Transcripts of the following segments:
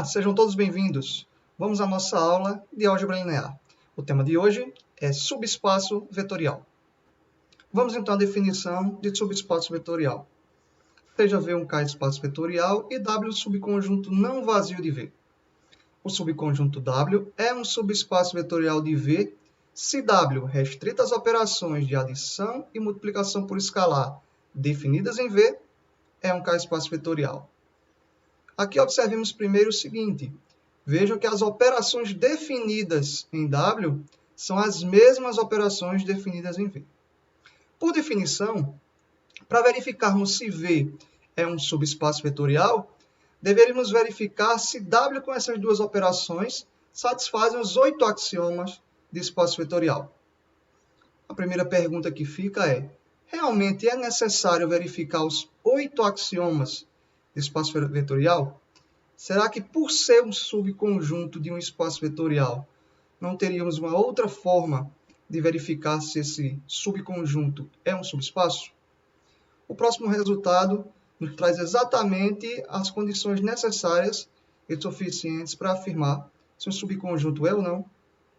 Olá, sejam todos bem-vindos. Vamos à nossa aula de álgebra linear. O tema de hoje é subespaço vetorial. Vamos então à definição de subespaço vetorial. Seja V um K espaço vetorial e W subconjunto não vazio de V. O subconjunto W é um subespaço vetorial de V se W restrito às operações de adição e multiplicação por escalar definidas em V é um K espaço vetorial. Aqui observemos primeiro o seguinte. Vejam que as operações definidas em W são as mesmas operações definidas em V. Por definição, para verificarmos se V é um subespaço vetorial, deveríamos verificar se W com essas duas operações satisfazem os 8 axiomas de espaço vetorial. A primeira pergunta que fica é: realmente é necessário verificar os 8 axiomas de espaço vetorial? Será que por ser um subconjunto de um espaço vetorial, não teríamos uma outra forma de verificar se esse subconjunto é um subespaço? O próximo resultado nos traz exatamente as condições necessárias e suficientes para afirmar se um subconjunto é ou não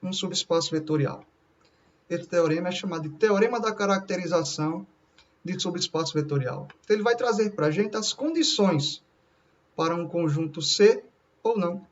um subespaço vetorial. Esse teorema é chamado de Teorema da Caracterização de Subespaço Vetorial. Então, ele vai trazer para a gente as condições para um conjunto C ou não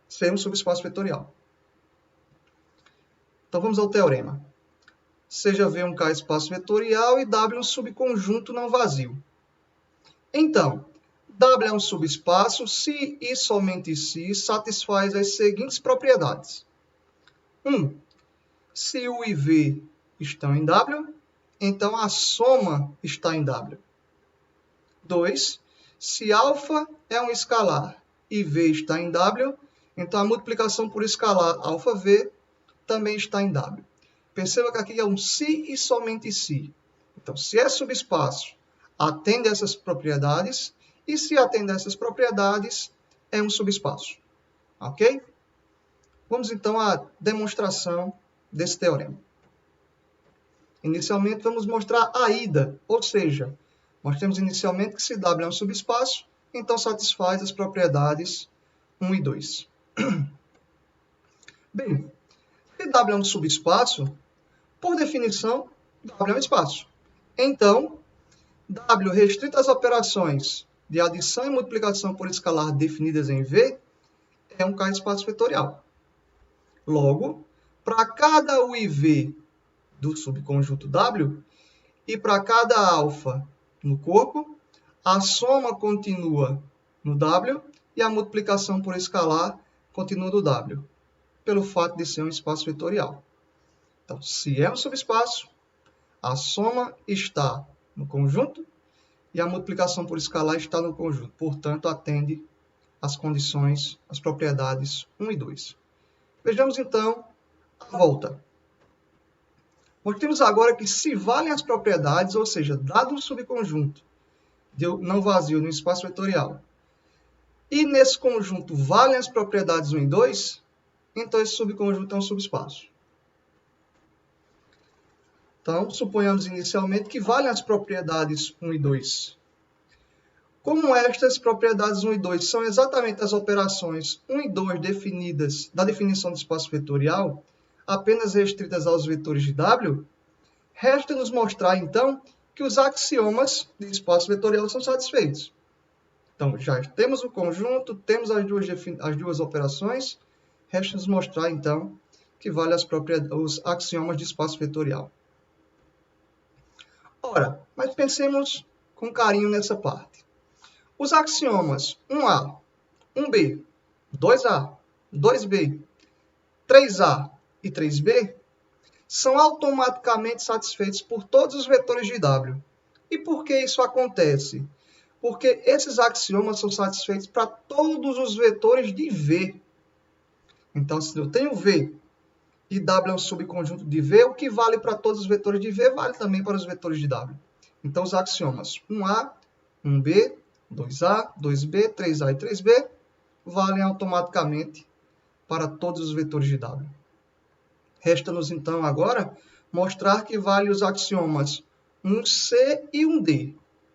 ser um subespaço vetorial. Então, vamos ao teorema. Seja V um K espaço vetorial e W um subconjunto não vazio. Então, W é um subespaço se e somente se satisfaz as seguintes propriedades. 1. Se U e V estão em W, então a soma está em W. 2. Se alfa é um escalar e V está em W, então a multiplicação por escalar alfa-V também está em W. Perceba que aqui é um se e somente se. Então, se é subespaço, atende a essas propriedades, e se atende a essas propriedades, é um subespaço. Ok? Vamos então à demonstração desse teorema. Inicialmente, vamos mostrar a ida, ou seja, mostramos inicialmente que se W é um subespaço, então satisfaz as propriedades 1 e 2. Bem, se W é um subespaço, por definição, W é um espaço. Então, W restrito às operações de adição e multiplicação por escalar definidas em V é um K espaço vetorial. Logo, para cada U e V do subconjunto W e para cada alfa no corpo, a soma continua no W e a multiplicação por escalar continua no W, pelo fato de ser um espaço vetorial. Então, se é um subespaço, a soma está no conjunto e a multiplicação por escalar está no conjunto. Portanto, atende às condições, às propriedades 1 e 2. Vejamos, então, a volta. Mostramos agora que se valem as propriedades, ou seja, dado um subconjunto não vazio no espaço vetorial, e nesse conjunto valem as propriedades 1 e 2, então esse subconjunto é um subespaço. Então, suponhamos inicialmente que valem as propriedades 1 e 2. Como estas propriedades 1 e 2 são exatamente as operações 1 e 2 definidas da definição do espaço vetorial, apenas restritas aos vetores de W, resta-nos mostrar, então, que os axiomas de espaço vetorial são satisfeitos. Então, já temos o conjunto, temos as duas operações, resta-nos mostrar, então, que valem os axiomas de espaço vetorial. Ora, mas pensemos com carinho nessa parte. Os axiomas 1A, 1B, 2A, 2B, 3A e 3B são automaticamente satisfeitos por todos os vetores de W. E por que isso acontece? Porque esses axiomas são satisfeitos para todos os vetores de V. Então, se eu tenho V e W é um subconjunto de V, o que vale para todos os vetores de V vale também para os vetores de W. Então, os axiomas 1A, 1B, 2A, 2B, 3A e 3B valem automaticamente para todos os vetores de W. Resta-nos, então, agora, mostrar que vale os axiomas 1C e 1D.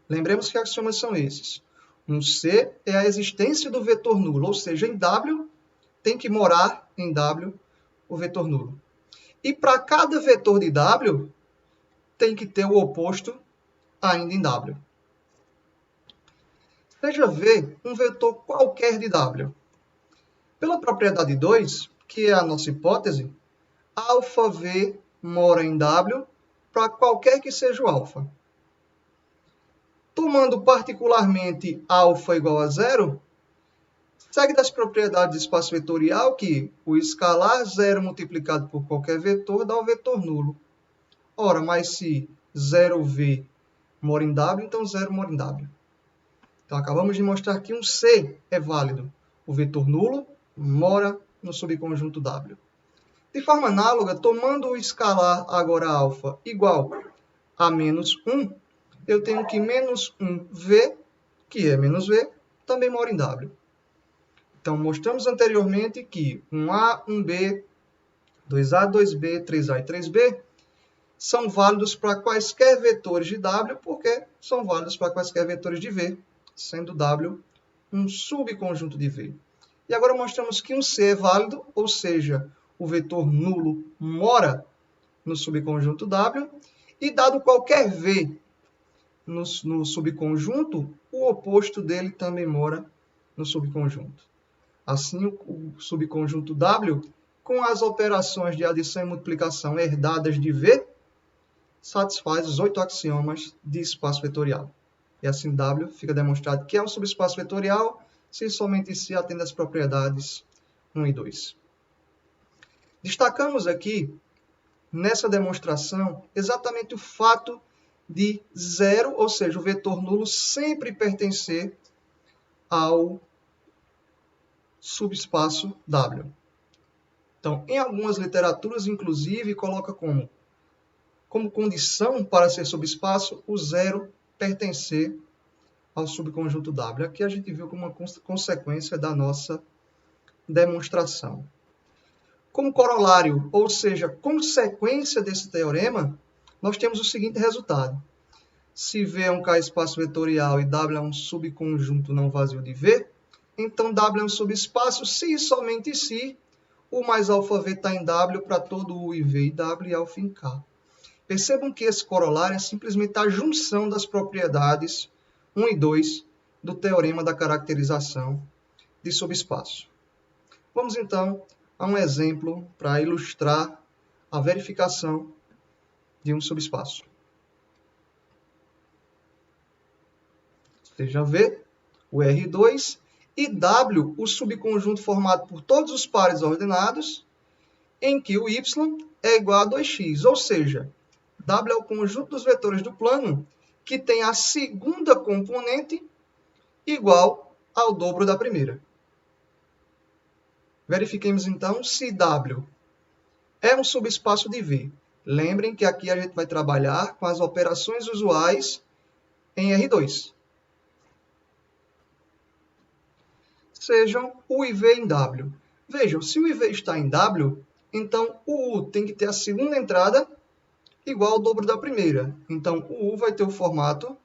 Lembremos que axiomas são esses. Um C é a existência do vetor nulo, ou seja, em W tem que morar em W o vetor nulo. E para cada vetor de W, tem que ter o oposto ainda em W. Seja V um vetor qualquer de W. Pela propriedade 2, que é a nossa hipótese, αV mora em W para qualquer que seja o alfa. Tomando particularmente alfa igual a zero, segue das propriedades do espaço vetorial que o escalar 0 multiplicado por qualquer vetor dá o vetor nulo. Ora, mas se 0V mora em W, então 0 mora em W. Então, acabamos de mostrar que um C é válido. O vetor nulo mora no subconjunto W. De forma análoga, tomando o escalar agora alfa igual a menos 1, eu tenho que menos 1V, que é menos V, também mora em W. Então, mostramos anteriormente que 1A, 1B, 2A, 2B, 3A e 3B são válidos para quaisquer vetores de W, porque são válidos para quaisquer vetores de V, sendo W um subconjunto de V. E agora mostramos que um C é válido, ou seja, o vetor nulo mora no subconjunto W, e dado qualquer V no subconjunto, o oposto dele também mora no subconjunto. Assim, o subconjunto W, com as operações de adição e multiplicação herdadas de V, satisfaz os 8 axiomas de espaço vetorial. E assim W fica demonstrado que é um subespaço vetorial se somente se atende às propriedades 1 e 2. Destacamos aqui, nessa demonstração, exatamente o fato de zero, ou seja, o vetor nulo sempre pertencer ao subespaço W. Então, em algumas literaturas, inclusive, coloca como condição para ser subespaço o zero pertencer ao subconjunto W. Aqui a gente viu como uma consequência da nossa demonstração. Como corolário, ou seja, consequência desse teorema, nós temos o seguinte resultado. Se V é um K-espaço vetorial e W é um subconjunto não vazio de V, então W é um subespaço se e somente se U mais αV está em W para todo U e V e W e alfa em K. Percebam que esse corolário é simplesmente a junção das propriedades 1 e 2 do teorema da caracterização de subespaço. Vamos então a um exemplo para ilustrar a verificação de um subespaço. Seja V, o R2, e W, o subconjunto formado por todos os pares ordenados, em que o Y é igual a 2x, ou seja, W é o conjunto dos vetores do plano que tem a segunda componente igual ao dobro da primeira. Verifiquemos então se W é um subespaço de V. Lembrem que aqui a gente vai trabalhar com as operações usuais em R2. Sejam U e V em W. Vejam, se o IV está em W, então o U tem que ter a segunda entrada igual ao dobro da primeira. Então, o U vai ter o formato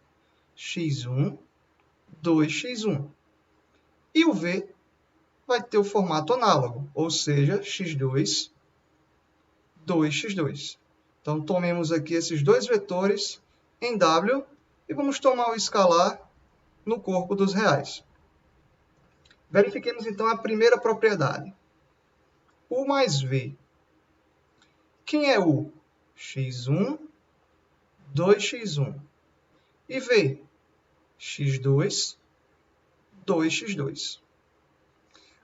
x1, 2x1. E o V vai ter o formato análogo, ou seja, x2, 2x2. Então, tomemos aqui esses dois vetores em W e vamos tomar o escalar no corpo dos reais. Verifiquemos, então, a primeira propriedade. U mais V. Quem é U? x1, 2x1. E V? x2, 2x2.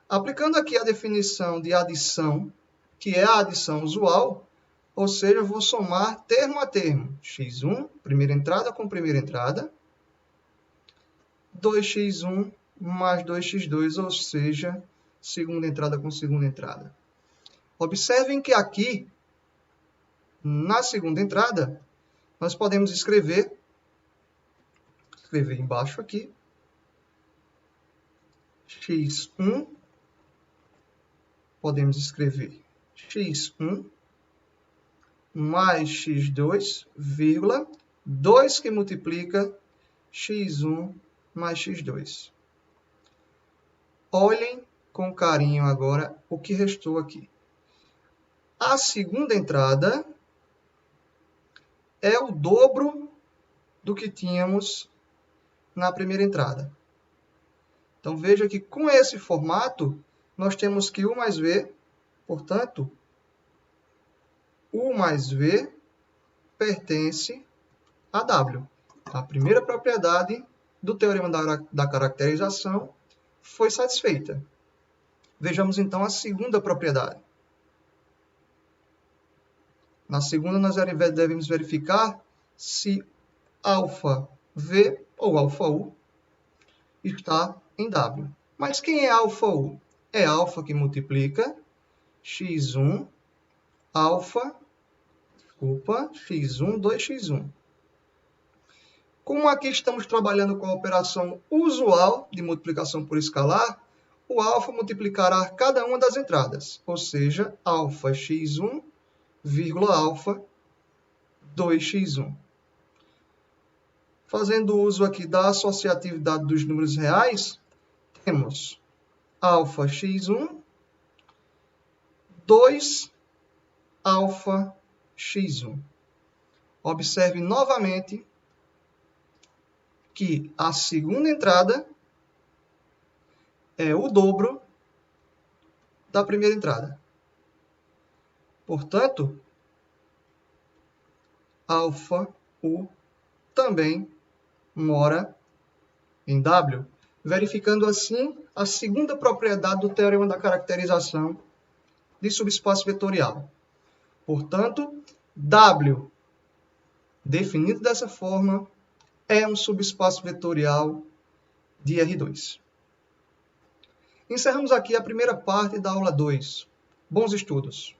Aplicando aqui a definição de adição, que é a adição usual, ou seja, eu vou somar termo a termo. x1, primeira entrada com primeira entrada, 2x1 mais 2x2, ou seja, segunda entrada com segunda entrada. Observem que aqui, na segunda entrada, nós podemos escrever embaixo aqui, x1, podemos escrever x1 mais x2, vírgula, 2 que multiplica x1 mais x2. Olhem com carinho agora o que restou aqui. A segunda entrada é o dobro do que tínhamos na primeira entrada. Então, veja que com esse formato, nós temos que U mais V, portanto, U mais V pertence a W. A primeira propriedade do teorema da caracterização foi satisfeita. Vejamos então a segunda propriedade. Na segunda, nós devemos verificar se ∝V ou ∝U está em W. Mas quem é ∝U? É α que multiplica x1, x1, 2x1. Como aqui estamos trabalhando com a operação usual de multiplicação por escalar, o α multiplicará cada uma das entradas, ou seja, αx1, α 2x1. Fazendo uso aqui da associatividade dos números reais, temos αx1, 2 αx1. Observe novamente que a segunda entrada é o dobro da primeira entrada. Portanto, ∝U também mora em W, verificando assim a segunda propriedade do teorema da caracterização de subespaço vetorial. Portanto, W, definido dessa forma, é um subespaço vetorial de R2. Encerramos aqui a primeira parte da aula 2. Bons estudos!